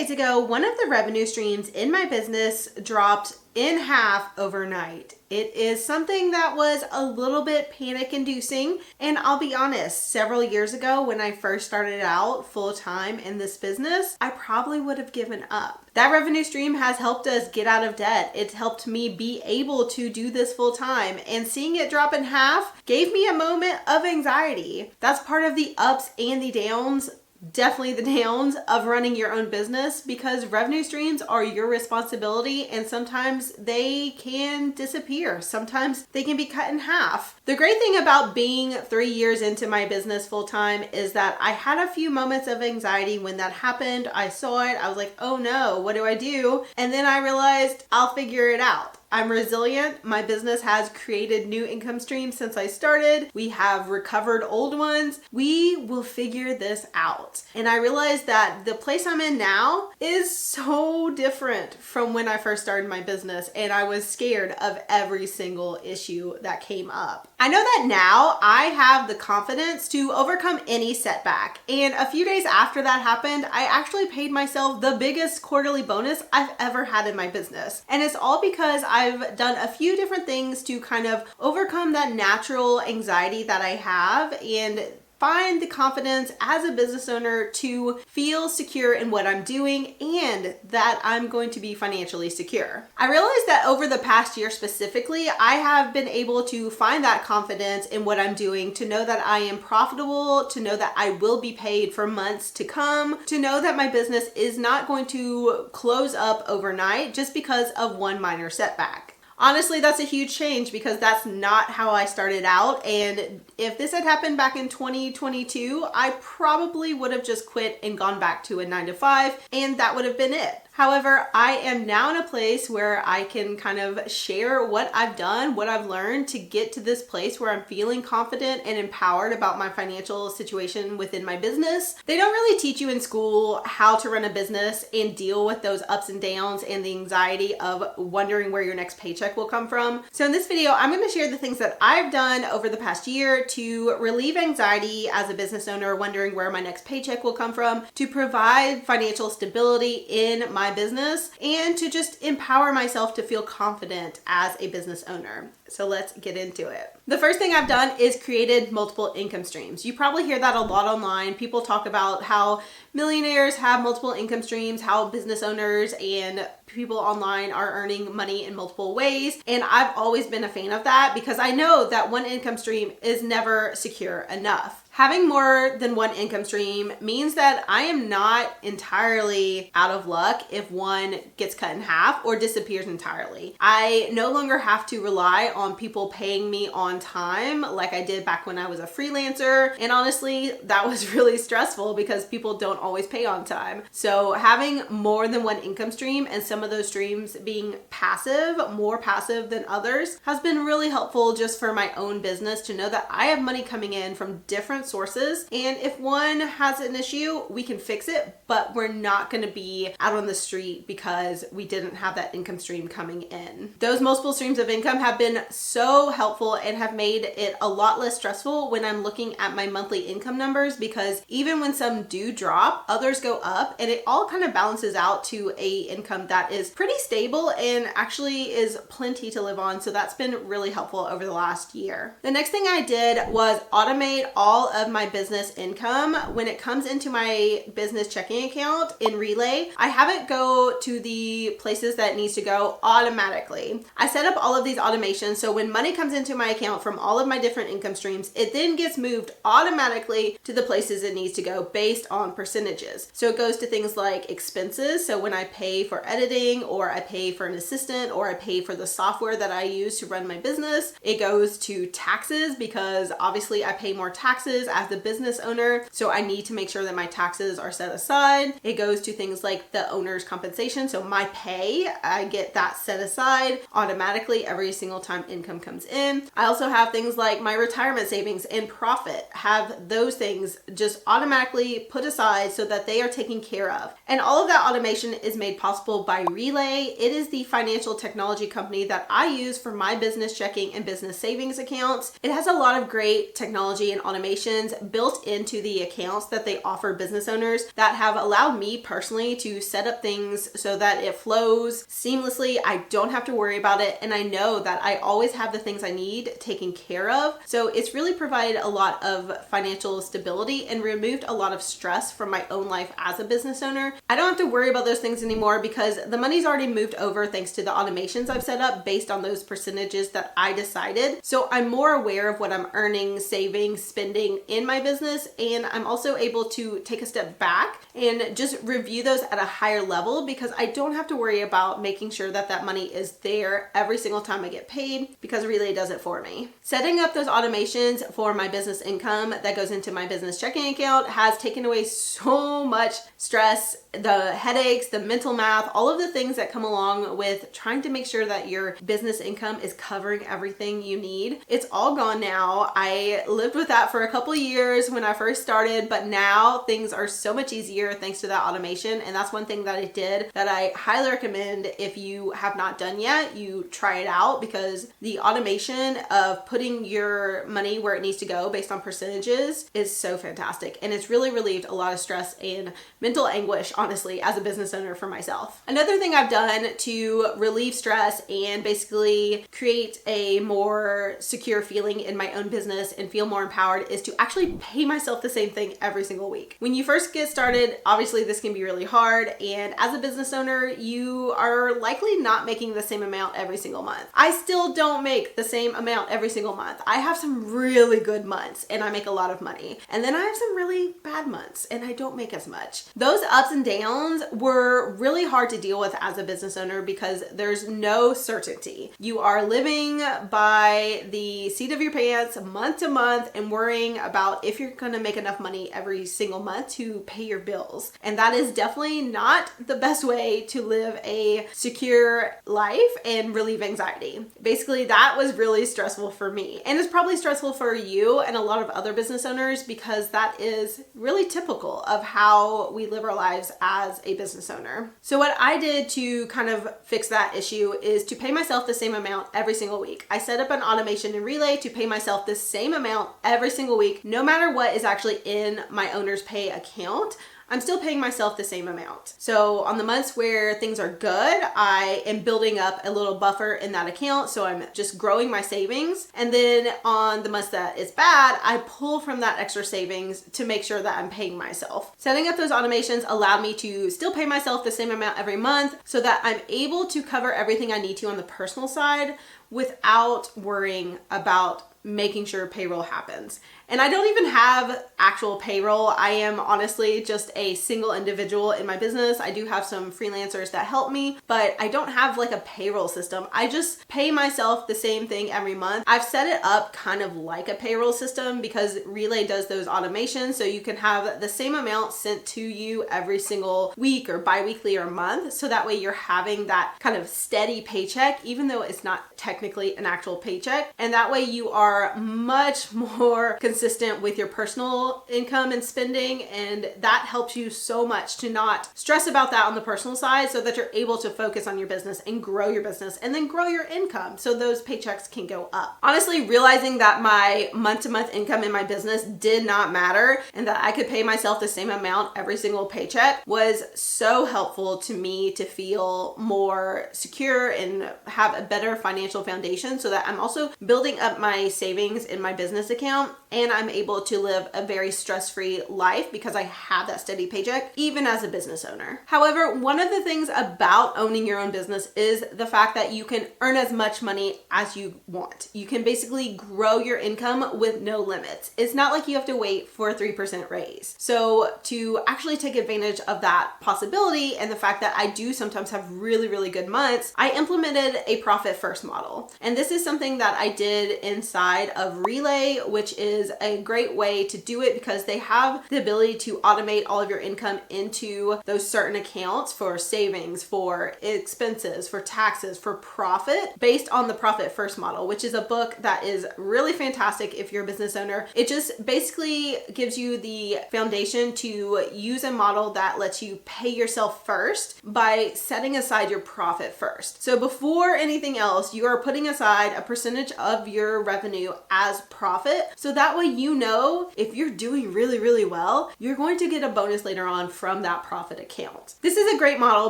days ago, one of the revenue streams in my business dropped in half overnight. It is something that was a little bit panic inducing. And I'll be honest, several years ago when I first started out full time in this business, I probably would have given up. That revenue stream has helped us get out of debt. It's helped me be able to do this full time, and seeing it drop in half gave me a moment of anxiety. That's part of the ups and the downs. Definitely the downs of running your own business, because revenue streams are your responsibility and sometimes they can disappear. Sometimes they can be cut in half. The great thing about being 3 years into my business full time is that I had a few moments of anxiety when that happened. I saw it. I was like, oh no, what do I do? And then I realized I'll figure it out. I'm resilient. My business has created new income streams since I started. We have recovered old ones. We will figure this out. And I realized that the place I'm in now is so different from when I first started my business, and I was scared of every single issue that came up. I know that now I have the confidence to overcome any setback. And a few days after that happened, I actually paid myself the biggest quarterly bonus I've ever had in my business. And it's all because I've done a few different things to kind of overcome that natural anxiety that I have and find the confidence as a business owner to feel secure in what I'm doing and that I'm going to be financially secure. I realized that over the past year specifically, I have been able to find that confidence in what I'm doing, to know that I am profitable, to know that I will be paid for months to come, to know that my business is not going to close up overnight just because of one minor setback. Honestly, that's a huge change because that's not how I started out. And if this had happened back in 2022, I probably would have just quit and gone back to a 9-to-5, and that would have been it. However, I am now in a place where I can kind of share what I've done, what I've learned to get to this place where I'm feeling confident and empowered about my financial situation within my business. They don't really teach you in school how to run a business and deal with those ups and downs and the anxiety of wondering where your next paycheck will come from. So in this video, I'm going to share the things that I've done over the past year to relieve anxiety as a business owner, wondering where my next paycheck will come from, to provide financial stability in my business, and to just empower myself to feel confident as a business owner. So let's get into it. The first thing I've done is created multiple income streams. You probably hear that a lot online. People talk about how millionaires have multiple income streams, how business owners and people online are earning money in multiple ways. And I've always been a fan of that because I know that one income stream is never secure enough. Having more than one income stream means that I am not entirely out of luck if one gets cut in half or disappears entirely. I no longer have to rely on people paying me on time like I did back when I was a freelancer. And honestly, that was really stressful because people don't always pay on time. So having more than one income stream, and some of those streams being passive, more passive than others, has been really helpful just for my own business to know that I have money coming in from different sources. And if one has an issue, we can fix it, but we're not going to be out on the street because we didn't have that income stream coming in. Those multiple streams of income have been so helpful and have made it a lot less stressful when I'm looking at my monthly income numbers, because even when some do drop, others go up, and it all kind of balances out to a income that is pretty stable and actually is plenty to live on. So that's been really helpful over the last year. The next thing I did was automate all of my business income. When it comes into my business checking account in Relay, I have it go to the places that it needs to go automatically. I set up all of these automations so when money comes into my account from all of my different income streams, it then gets moved automatically to the places it needs to go based on percentages. So it goes to things like expenses. So when I pay for editing, or I pay for an assistant, or I pay for the software that I use to run my business, it goes to taxes because obviously I pay more taxes as the business owner. So I need to make sure that my taxes are set aside. It goes to things like the owner's compensation. So my pay, I get that set aside automatically every single time income comes in. I also have things like my retirement savings and profit, have those things just automatically put aside so that they are taken care of. And all of that automation is made possible by Relay. It is the financial technology company that I use for my business checking and business savings accounts. It has a lot of great technology and automation automations built into the accounts that they offer business owners that have allowed me personally to set up things so that it flows seamlessly. I don't have to worry about it, and I know that I always have the things I need taken care of. So it's really provided a lot of financial stability and removed a lot of stress from my own life as a business owner. I don't have to worry about those things anymore because the money's already moved over thanks to the automations I've set up based on those percentages that I decided. So I'm more aware of what I'm earning, saving, spending in my business, and I'm also able to take a step back and just review those at a higher level because I don't have to worry about making sure that that money is there every single time I get paid because Relay does it for me. Setting up those automations for my business income that goes into my business checking account has taken away so much stress, the headaches, the mental math, all of the things that come along with trying to make sure that your business income is covering everything you need. It's all gone now. I lived with that for a couple years when I first started, but now things are so much easier thanks to that automation. And that's one thing that I did that I highly recommend if you have not done yet, you try it out because the automation of putting your money where it needs to go based on percentages is so fantastic. And it's really relieved a lot of stress and mental anguish, honestly, as a business owner for myself. Another thing I've done to relieve stress and basically create a more secure feeling in my own business and feel more empowered is to actually pay myself the same thing every single week. When you first get started, obviously this can be really hard. And as a business owner, you are likely not making the same amount every single month. I still don't make the same amount every single month. I have some really good months and I make a lot of money. And then I have some really bad months and I don't make as much. Those ups and downs were really hard to deal with as a business owner because there's no certainty. You are living by the seat of your pants month to month and worrying about if you're going to make enough money every single month to pay your bills. And that is definitely not the best way to live a secure life and relieve anxiety. Basically, that was really stressful for me. And it's probably stressful for you and a lot of other business owners because that is really typical of how we live our lives as a business owner. So what I did to kind of fix that issue is to pay myself the same amount every single week. I set up an automation in Relay to pay myself the same amount every single week, no matter what is actually in my owner's pay account. I'm still paying myself the same amount. So on the months where things are good, I am building up a little buffer in that account. So I'm just growing my savings. And then on the months that it's bad, I pull from that extra savings to make sure that I'm paying myself. Setting up those automations allowed me to still pay myself the same amount every month so that I'm able to cover everything I need to on the personal side without worrying about making sure payroll happens. And I don't even have actual payroll. I am honestly just a single individual in my business. I do have some freelancers that help me, but I don't have like a payroll system. I just pay myself the same thing every month. I've set it up kind of like a payroll system because Relay does those automations. So you can have the same amount sent to you every single week or bi-weekly or month. So that way you're having that kind of steady paycheck, even though it's not technically an actual paycheck. And that way you are much more consistent with your personal income and spending, and that helps you so much to not stress about that on the personal side so that you're able to focus on your business and grow your business and then grow your income so those paychecks can go up. Honestly, realizing that my month-to-month income in my business did not matter and that I could pay myself the same amount every single paycheck was so helpful to me to feel more secure and have a better financial foundation so that I'm also building up my savings in my business account and I'm able to live a very stress-free life because I have that steady paycheck even as a business owner. However, one of the things about owning your own business is the fact that you can earn as much money as you want. You can basically grow your income with no limits. It's not like you have to wait for a 3% raise. So to actually take advantage of that possibility and the fact that I do sometimes have really, really good months, I implemented a profit first model. And this is something that I did inside of Relay, which is a great way to do it because they have the ability to automate all of your income into those certain accounts for savings, for expenses, for taxes, for profit based on the profit first model, which is a book that is really fantastic if you're a business owner. It just basically gives you the foundation to use a model that lets you pay yourself first by setting aside your profit first. So before anything else, you are putting aside a percentage of your revenue as profit. So that way you know if you're doing really, really well, you're going to get a bonus later on from that profit account. This is a great model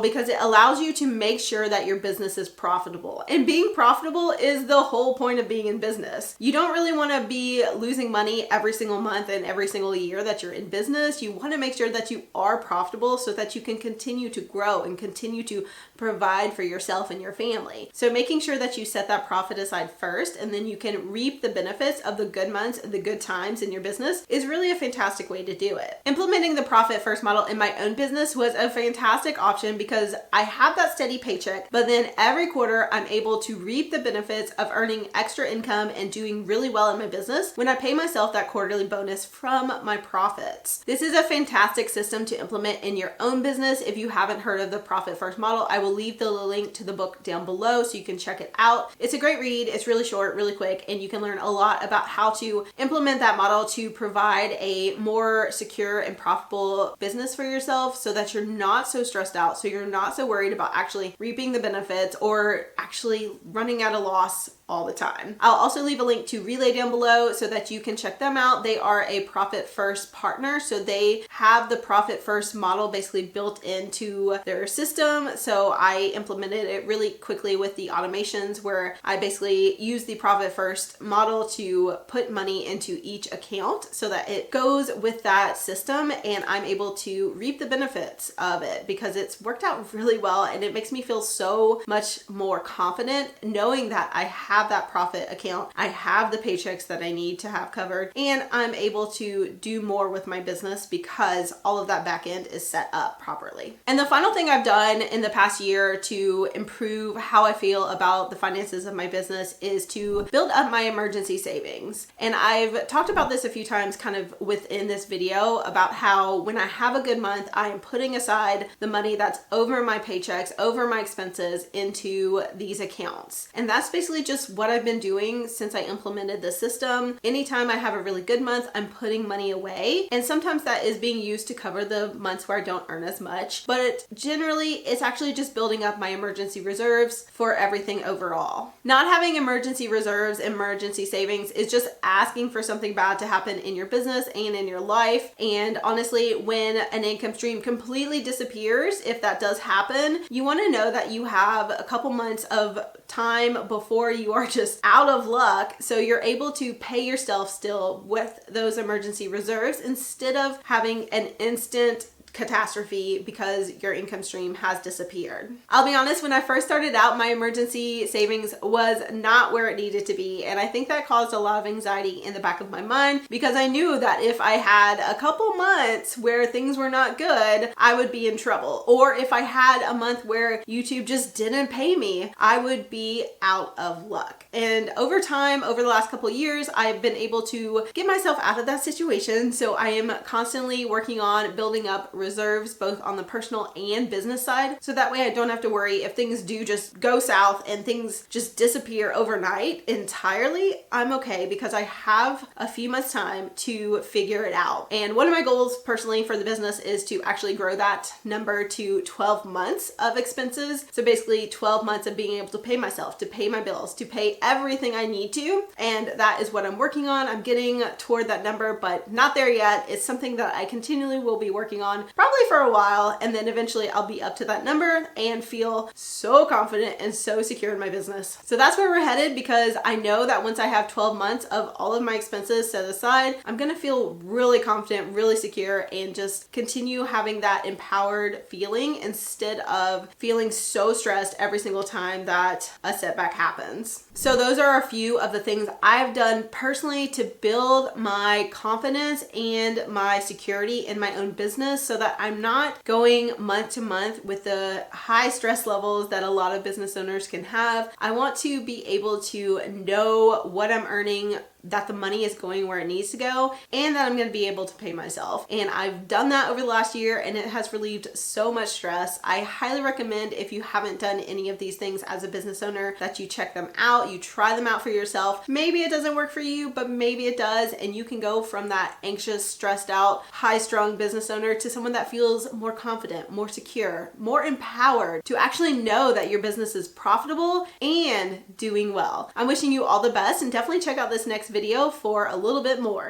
because it allows you to make sure that your business is profitable. And being profitable is the whole point of being in business. You don't really want to be losing money every single month and every single year that you're in business. You want to make sure that you are profitable so that you can continue to grow and continue to provide for yourself and your family. So making sure that you set that profit aside first, and then you can reap the benefits of the good months and the good times in your business is really a fantastic way to do it. Implementing the profit first model in my own business was a fantastic option because I have that steady paycheck, but then every quarter I'm able to reap the benefits of earning extra income and doing really well in my business when I pay myself that quarterly bonus from my profits. This is a fantastic system to implement in your own business. If you haven't heard of the profit first model, I will leave the link to the book down below so you can check it out. It's a great read. It's really short, really quick, and you can learn a lot about how to implement that model to provide a more secure and profitable business for yourself so that you're not so stressed out, so you're not so worried about actually reaping the benefits or actually running at a loss all the time. I'll also leave a link to Relay down below so that you can check them out. They are a profit first partner, so they have the profit first model basically built into their system. So I implemented it really quickly with the automations where I basically use the profit first model to put money into each account so that it goes with that system, and I'm able to reap the benefits of it because it's worked out really well, and it makes me feel so much more confident knowing that I have that profit account, I have the paychecks that I need to have covered, and I'm able to do more with my business because all of that back end is set up properly. And the final thing I've done in the past year to improve how I feel about the finances of my business is to build up my emergency savings. And I've talked about this a few times kind of within this video about how when I have a good month, I am putting aside the money that's over my paychecks, over my expenses into these accounts. And that's basically just what I've been doing since I implemented the system. Anytime I have a really good month, I'm putting money away. And sometimes that is being used to cover the months where I don't earn as much. But generally, it's actually just building up my emergency reserves for everything overall. Not having emergency reserves, emergency savings is just asking for something bad to happen in your business and in your life. And honestly, when an income stream completely disappears, if that does happen, you want to know that you have a couple months of time before you are just out of luck, so you're able to pay yourself still with those emergency reserves instead of having an instant catastrophe because your income stream has disappeared. I'll be honest, when I first started out, my emergency savings was not where it needed to be, and I think that caused a lot of anxiety in the back of my mind because I knew that if I had a couple months where things were not good, I would be in trouble. Or if I had a month where YouTube just didn't pay me, I would be out of luck. And over time, over the last couple of years, I've been able to get myself out of that situation. So I am constantly working on building up reserves both on the personal and business side, so that way I don't have to worry if things do just go south and things just disappear overnight entirely. I'm okay because I have a few months time to figure it out. And one of my goals personally for the business is to actually grow that number to 12 months of expenses. So basically 12 months of being able to pay myself, to pay my bills, to pay everything I need to. And that is what I'm working on. I'm getting toward that number, but not there yet. It's something that I continually will be working on probably for a while, and then eventually I'll be up to that number and feel so confident and so secure in my business. So that's where we're headed because I know that once I have 12 months of all of my expenses set aside, I'm gonna feel really confident, really secure, and just continue having that empowered feeling instead of feeling so stressed every single time that a setback happens. So those are a few of the things I've done personally to build my confidence and my security in my own business so that I'm not going month to month with the high stress levels that a lot of business owners can have. I want to be able to know what I'm earning, that the money is going where it needs to go, and that I'm going to be able to pay myself. And I've done that over the last year, and it has relieved so much stress. I highly recommend, if you haven't done any of these things as a business owner, that you check them out, you try them out for yourself. Maybe it doesn't work for you, but maybe it does, and you can go from that anxious, stressed out, high-strung business owner to someone that feels more confident, more secure, more empowered to actually know that your business is profitable and doing well. I'm wishing you all the best, and definitely check out this next video for a little bit more.